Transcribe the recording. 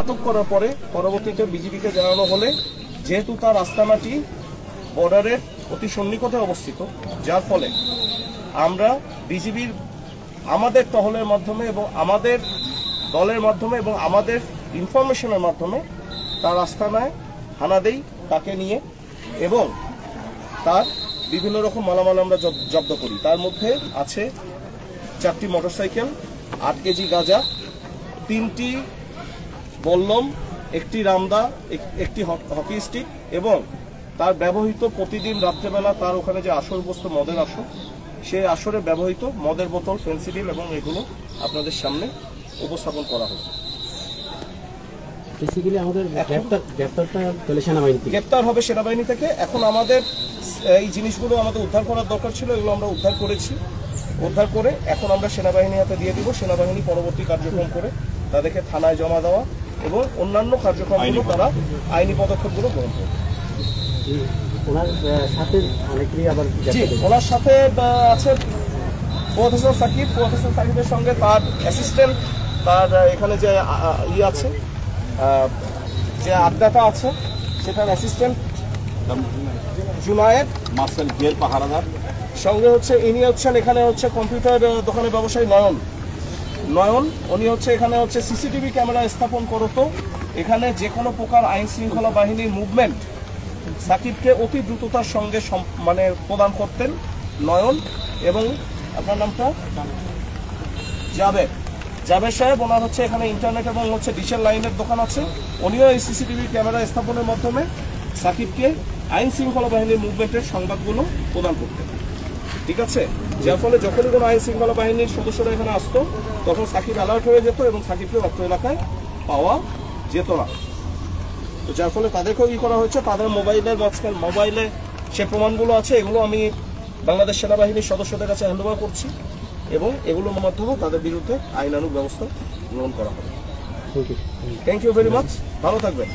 আটক করার পরে পরবর্তীতে বিজিবিকে জানানো হলে যেহেতু তার আস্তানাটি বর্ডারের অতি সন্নিকটে অবস্থিত, যার ফলে আমরা বিজিবির আমাদের টহলের মাধ্যমে এবং আমাদের দলের মাধ্যমে এবং আমাদের ইনফরমেশনের মাধ্যমে তার আস্তানায় হানা দেই তাকে নিয়ে, এবং তার বিভিন্ন রকম মালামাল আমরা জব্দ করি। তার মধ্যে আছে 4টি মোটরসাইকেল, 8 কেজি গাঁজা, 3টি বল্লম, 1টি রামদা, 1টি হকি স্টিক, এবং তার ব্যবহৃত প্রতিদিন রাত্রেবেলা তার ওখানে যে আসর বস্তু মদের আসর, সেই আসরে ব্যবহৃত মদের বোতল, ফেন্সিডিল এবং এগুলো আপনাদের সামনে উপস্থাপন করা হবে। গ্রেপ্তার হবে সেনাবাহিনী থেকে। এখন আমাদের এই জিনিসগুলো আমাদের উদ্ধার করার দরকার ছিল, এগুলো আমরা উদ্ধার করেছি। উদ্ধার করে এখন আমরা সেনাবাহিনীর হাতে দিয়ে দিব। সেনাবাহিনী পরবর্তী কার্যক্রম করে তাদেরকে থানায় জমা দেওয়া এবং অন্যান্য কার্যক্রমগুলো তারা আইনি পদক্ষেপগুলো গ্রহণ করবে। ওনার সাথে আছে প্রফেসর সাকিব। প্রফেসর সাকিবের সঙ্গে তার অ্যাসিস্ট্যান্ট, তার এখানে যে আছে যে আড্ডাটা আছে সেটার অ্যাসিস্ট্যান্ট জুনায়েদ মার্শাল গেল পাহারাদার, সঙ্গে হচ্ছে ইনি হচ্ছেন এখানে হচ্ছে কম্পিউটার দোকানের ব্যবসায়ী নয়ন। উনি হচ্ছে এখানে হচ্ছে সিসিটিভি ক্যামেরা স্থাপন করতো। এখানে যে কোনো প্রকার আইন শৃঙ্খলা বাহিনীর মুভমেন্ট সাকিবকে অতি দ্রুততার সঙ্গে মানে প্রদান করতেন নয়ন। এবং আপনার নামটা জাবেদ সাহেব, ওনার হচ্ছে এখানে ইন্টারনেট এবং হচ্ছে ডিশের লাইনের দোকান আছে। উনিও এই সিসিটিভি ক্যামেরা স্থাপনের মাধ্যমে সাকিবকে আইন শৃঙ্খলা বাহিনীর মুভমেন্টের সংবাদগুলো প্রদান করতেন। ঠিক আছে, যার ফলে যখনই কোনো আইন শৃঙ্খলা বাহিনীর সদস্যরা এখানে আসতো তখন সাকিব অ্যালার্ট হয়ে যেত এবং সাকিবকে অত্র এলাকায় পাওয়া যেত না। তো যার ফলে তাদেরকেও করা হয়েছে। তাদের মোবাইলে সে প্রমাণগুলো আছে, এগুলো আমি বাংলাদেশ সেনাবাহিনীর সদস্যদের কাছে হ্যান্ডওভার করছি এবং এগুলোর মাধ্যমেও তাদের বিরুদ্ধে আইনানুগ ব্যবস্থা গ্রহণ করা হবে। থ্যাংক ইউ ভেরি মাচ, ভালো থাকবেন।